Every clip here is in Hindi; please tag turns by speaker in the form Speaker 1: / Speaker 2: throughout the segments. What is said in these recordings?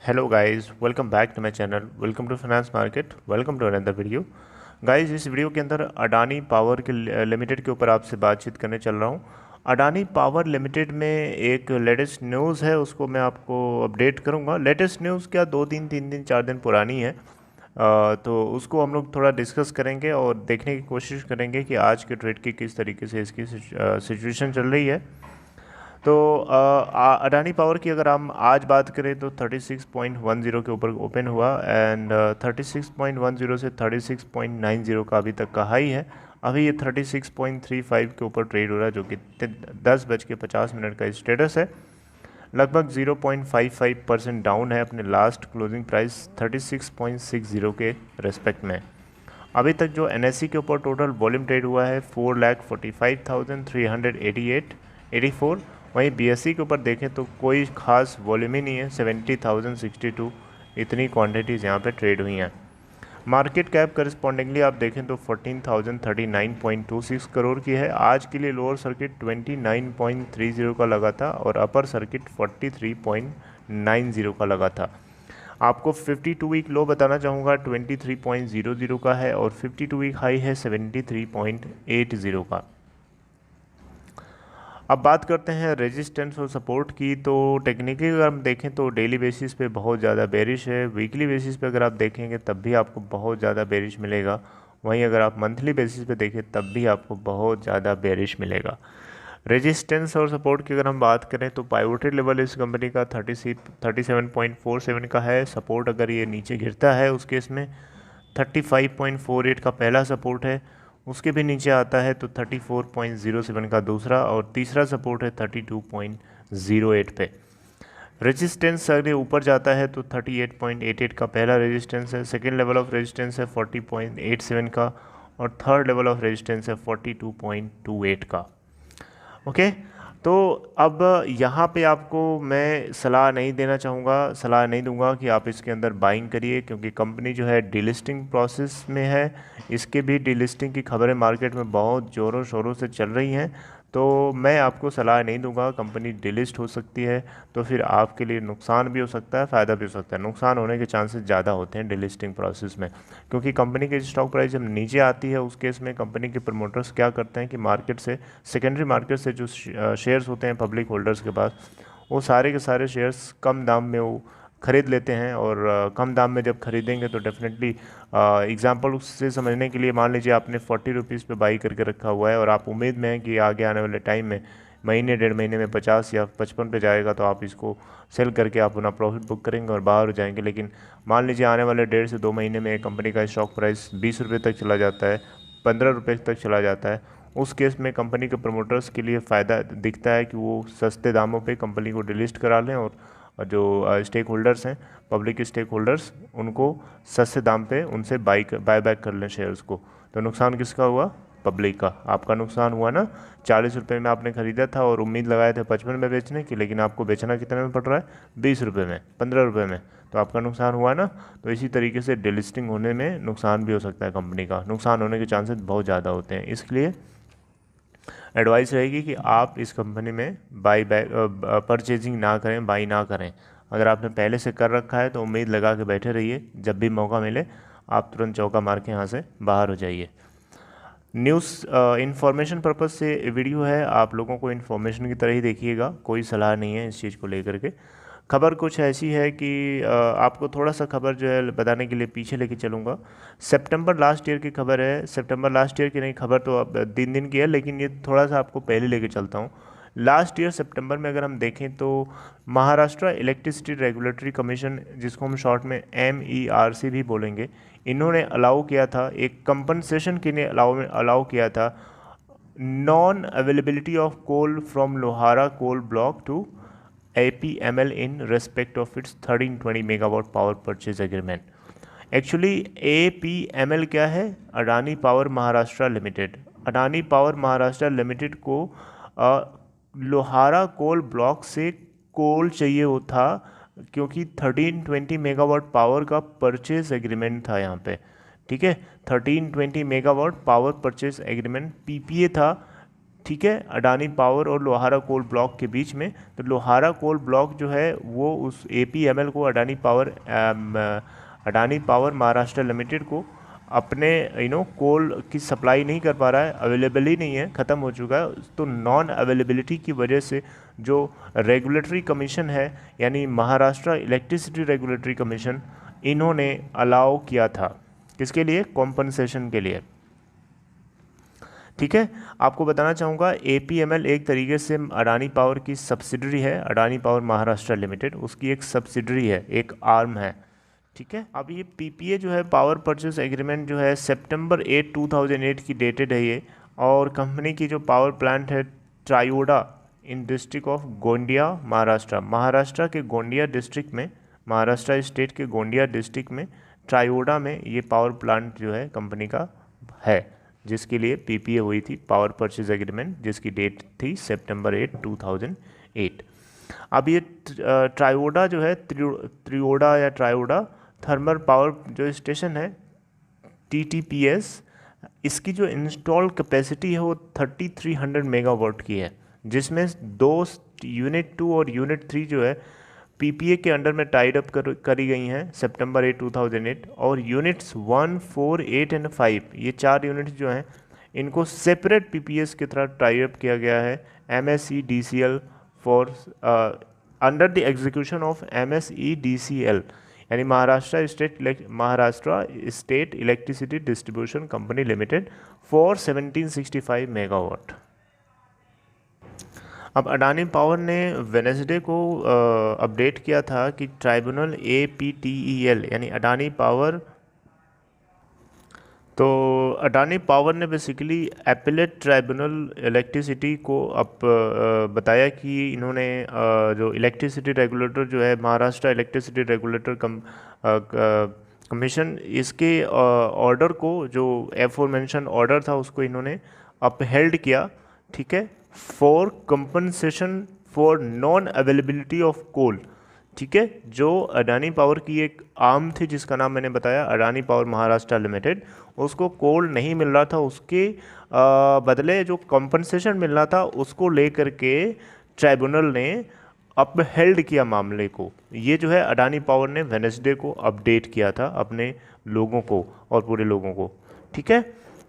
Speaker 1: Hello guys, welcome back to my channel. Welcome to finance market. Welcome to another video. Guys, इस वीडियो के अंदर अडानी पावर के लिमिटेड के ऊपर आपसे बातचीत करने चल रहा हूँ। अडानी पावर लिमिटेड में एक लेटेस्ट न्यूज़ है, उसको मैं आपको अपडेट करूँगा। लेटेस्ट न्यूज़ क्या, 2 दिन 3 दिन 4 दिन पुरानी है। तो उसको हम लोग थोड़ा डिस्कस करेंगे और देखने की कोशिश करेंगे कि आज के ट्रेड की किस तरीके से इसकी सिचुएशन चल रही है। तो अडानी पावर की अगर हम आज बात करें तो 36.10 के ऊपर ओपन हुआ एंड 36.10 से 36.90 का अभी तक का हाई है। अभी ये 36.35 के ऊपर ट्रेड हो रहा है, जो कि 10:50 का स्टेटस है। लगभग 0.55% डाउन है अपने लास्ट क्लोजिंग प्राइस 36.60 के रेस्पेक्ट में। अभी तक जो एनएससी के ऊपर टोटल वॉल्यूम ट्रेड हुआ है 4,45,384। वहीं बीएससी के ऊपर देखें तो कोई खास वॉल्यूम ही नहीं है, 70,062 इतनी क्वांटिटीज़ यहाँ पे ट्रेड हुई हैं। मार्केट कैप करस्पॉन्डिंगली आप देखें तो 14,039.26 करोड़ की है। आज के लिए लोअर सर्किट 29.30 का लगा था और अपर सर्किट 43.90 का लगा था। आपको 52 वीक लो बताना चाहूँगा 23.00 का है और 52 वीक हाई है 73.80 का। अब बात करते हैं रेजिस्टेंस और सपोर्ट की। तो टेक्निकली अगर हम देखें तो डेली बेसिस पे बहुत ज़्यादा बेरिश है। वीकली बेसिस पे अगर आप देखेंगे तब भी आपको बहुत ज़्यादा बेरिश मिलेगा। वहीं अगर आप मंथली बेसिस पे देखें तब भी आपको बहुत ज़्यादा बेरिश मिलेगा। रेजिस्टेंस और सपोर्ट की अगर हम बात करें तो पाइवोटेड लेवल इस कंपनी का 37.47 का है। सपोर्ट अगर ये नीचे गिरता है उस केस में 35.48 का पहला सपोर्ट है, उसके भी नीचे आता है तो 34.07 का दूसरा और तीसरा सपोर्ट है 32.08 पे। रेजिस्टेंस अगर ऊपर जाता है तो 38.88 का पहला रेजिस्टेंस है, सेकेंड लेवल ऑफ रेजिस्टेंस है 40.87 का और थर्ड लेवल ऑफ रेजिस्टेंस है 42.28 का। ओके। तो अब यहाँ पे आपको मैं सलाह नहीं देना चाहूँगा, सलाह नहीं दूंगा कि आप इसके अंदर बाइंग करिए, क्योंकि कंपनी जो है डीलिस्टिंग प्रोसेस में है। इसके भी डीलिस्टिंग की खबरें मार्केट में बहुत ज़ोरों शोरों से चल रही हैं। तो मैं आपको सलाह नहीं दूंगा, कंपनी डिलिस्ट हो सकती है तो फिर आपके लिए नुकसान भी हो सकता है, फ़ायदा भी हो सकता है। नुकसान होने के चांसेस ज़्यादा होते हैं डिलिस्टिंग प्रोसेस में, क्योंकि कंपनी की स्टॉक प्राइस जब नीचे आती है उस केस में कंपनी के प्रमोटर्स क्या करते हैं कि मार्केट से, सेकेंडरी मार्केट से जो शेयर्स होते हैं पब्लिक होल्डर्स के पास, वो सारे के सारे शेयर्स कम दाम में वो ख़रीद लेते हैं। और कम दाम में जब खरीदेंगे तो डेफिनेटली एग्जांपल उससे समझने के लिए, मान लीजिए आपने 40 रुपीज़ पे बाई करके रखा हुआ है और आप उम्मीद में है कि आगे आने वाले टाइम में महीने 1.5 महीने में 50 या 55 पे जाएगा, तो आप इसको सेल करके आप अपना प्रॉफिट बुक करेंगे और बाहर हो जाएंगे। लेकिन मान लीजिए आने वाले 1.5 से 2 महीने में कंपनी का स्टॉक प्राइस 20 रुपये तक चला जाता है, 15 रुपये तक चला जाता है, उस केस में कंपनी के प्रमोटर्स के लिए फ़ायदा दिखता है कि वो सस्ते दामों पे कंपनी को डिलिस्ट करा लें और जो स्टेक होल्डर्स हैं, पब्लिक स्टेक होल्डर्स, उनको सस्ते दाम पे उनसे बाई बैक कर लें शेयर्स को। तो नुकसान किसका हुआ? पब्लिक का। आपका नुकसान हुआ ना। 40 रुपये में आपने ख़रीदा था और उम्मीद लगाए थे 55 में बेचने की, लेकिन आपको बेचना कितने में पड़ रहा है? 20 रुपये में, 15 रुपये में। तो आपका नुकसान हुआ ना। तो इसी तरीके से डिलिस्टिंग होने में नुकसान भी हो सकता है कंपनी का। नुकसान होने के चांसेस बहुत ज़्यादा होते हैं, इसलिए एडवाइस रहेगी कि आप इस कंपनी में बाई बैक परचेजिंग ना करें, बाई ना करें। अगर आपने पहले से कर रखा है तो उम्मीद लगा के बैठे रहिए, जब भी मौका मिले आप तुरंत चौका मार के यहाँ से बाहर हो जाइए। न्यूज़ इन्फॉर्मेशन पर्पज़ से वीडियो है, आप लोगों को इन्फॉर्मेशन की तरह ही देखिएगा, कोई सलाह नहीं है इस चीज़ को लेकर के। खबर कुछ ऐसी है कि आपको थोड़ा सा खबर जो है बताने के लिए पीछे लेके चलूँगा। सितंबर लास्ट ईयर की खबर है, सितंबर लास्ट ईयर की नहीं, खबर तो अब 3 दिन की है, लेकिन ये थोड़ा सा आपको पहले लेके चलता हूँ। लास्ट ईयर सितंबर में अगर हम देखें तो महाराष्ट्र इलेक्ट्रिसिटी रेगुलेटरी कमीशन, जिसको हम शॉर्ट में MERC भी बोलेंगे, इन्होंने अलाउ किया था, एक कंपनसेशन के लिए अलाउ किया था, non availability of coal from Lohara coal block to APML in respect of its 1320 megawatt power purchase agreement. Actually APML क्या है? Adani power Maharashtra limited. Adani power Maharashtra limited को लोहारा कोल ब्लॉक से कोल चाहिए हो था, क्योंकि 1320 मेगावाट पावर का परचेज एग्रीमेंट था यहाँ पे। ठीक है, 1320 megawatt power purchase agreement PPA था। ठीक है, अडानी पावर और लोहारा कोल ब्लॉक के बीच में। तो लोहारा कोल ब्लॉक जो है वो उस APML को, अडानी पावर महाराष्ट्र लिमिटेड को अपने कोल की सप्लाई नहीं कर पा रहा है, अवेलेबल ही नहीं है, ख़त्म हो चुका है। तो नॉन अवेलेबिलिटी की वजह से जो रेगुलेटरी कमीशन है, यानी महाराष्ट्र इलेक्ट्रिसिटी रेगुलेटरी कमीशन, इन्होंने अलाउ किया था किसके लिए, कॉम्पनसेशन के लिए। ठीक है, आपको बताना चाहूँगा APML एक तरीके से अडानी पावर की सब्सिडरी है, अडानी पावर महाराष्ट्र लिमिटेड उसकी एक सब्सिडरी है, एक आर्म है। ठीक है, अब ये PPA जो है, पावर परचेस एग्रीमेंट जो है, सितंबर 8, 2008 की डेटेड है ये। और कंपनी की जो पावर प्लांट है ट्रायोडा इन डिस्ट्रिक्ट ऑफ गोंडिया महाराष्ट्र, महाराष्ट्र के गोंडिया डिस्ट्रिक्ट में, महाराष्ट्र स्टेट के गोंडिया डिस्ट्रिक्ट में ट्रायोडा में ये पावर प्लांट जो है कंपनी का है, जिसके लिए PPA हुई थी, पावर परचेज एग्रीमेंट, जिसकी डेट थी सितंबर 8, 2008। अब ये ट्रायोडा जो है, त्रियोडा या ट्रायोडा थर्मल पावर जो स्टेशन है TTPS, इसकी जो इंस्टॉल कैपेसिटी है वो 3300 मेगावाट की है, जिसमें 2 यूनिट 2 और यूनिट 3 जो है PPA के अंडर में टाइड अप करी गई हैं सितंबर 8, 2008। और यूनिट्स 1, 4, 8 एंड 5, ये 4 यूनिट्स जो हैं इनको सेपरेट PPAs की तरह टाई अप किया गया है MSEDCL for under the execution of MSEDCL, यानी Maharashtra state electricity distribution company limited for 1765 megawatt. अब अडानी पावर ने वेडनेसडे को अपडेट किया था कि ट्राइब्यूनल APTEL यानी अडानी पावर, तो अडानी पावर ने बेसिकली एपेलेट ट्राइब्यूनल इलेक्ट्रिसिटी को अब बताया कि इन्होंने जो इलेक्ट्रिसिटी रेगुलेटर जो है, महाराष्ट्र इलेक्ट्रिसिटी रेगुलेटर कमीशन, इसके ऑर्डर को, जो एफोरमेंशन ऑर्डर था, उसको इन्होंने अपहेल्ड किया। ठीक है, for compensation for non availability of coal. ठीक है, जो अडानी पावर की एक आर्म थी जिसका नाम मैंने बताया अडानी पावर महाराष्ट्र लिमिटेड, उसको कोल नहीं मिल रहा था, उसके बदले जो कंपनसेशन मिल रहा था उसको लेकर के ट्राइब्यूनल ने अपहेल्ड किया मामले को। ये जो है अडानी पावर ने वेडनेसडे को अपडेट किया था अपने लोगों को और पूरे लोगों को। ठीक है,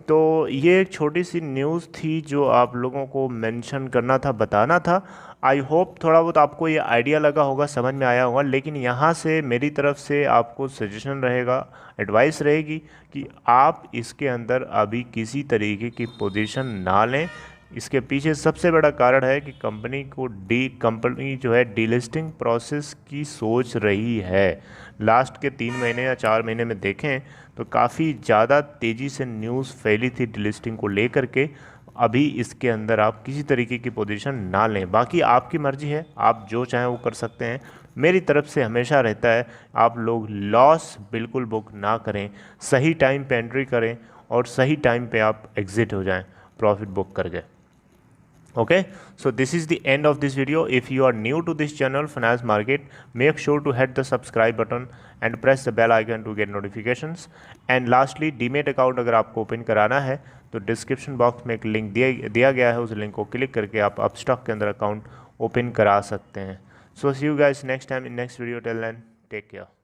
Speaker 1: तो ये एक छोटी सी न्यूज़ थी जो आप लोगों को मेंशन करना था, बताना था। आई होप थोड़ा बहुत आपको ये आइडिया लगा होगा, समझ में आया होगा। लेकिन यहाँ से मेरी तरफ से आपको सजेशन रहेगा, एडवाइस रहेगी कि आप इसके अंदर अभी किसी तरीके की पोजीशन ना लें। इसके पीछे सबसे बड़ा कारण है कि कंपनी जो है डीलिस्टिंग प्रोसेस की सोच रही है। लास्ट के 3 महीने या 4 महीने में देखें तो काफ़ी ज़्यादा तेज़ी से न्यूज़ फैली थी डीलिस्टिंग को लेकर के। अभी इसके अंदर आप किसी तरीके की पोजीशन ना लें, बाकी आपकी मर्जी है, आप जो चाहें वो कर सकते हैं। मेरी तरफ से हमेशा रहता है आप लोग लॉस बिल्कुल बुक ना करें, सही टाइम पे एंट्री करें और सही टाइम पे आप एग्जिट हो जाएं प्रॉफिट बुक करके। Okay, so this is the end of this video. If you are new to this channel Finance Market, make sure to hit the subscribe button and press the bell icon to get notifications. And lastly, demat account अगर आपको ओपन कराना है तो डिस्क्रिप्शन बॉक्स में एक लिंक दिया गया है, उस लिंक को क्लिक करके आप अपस्टॉक के अंदर अकाउंट ओपन करा सकते हैं। So see you guys next time in next video. Till then take care.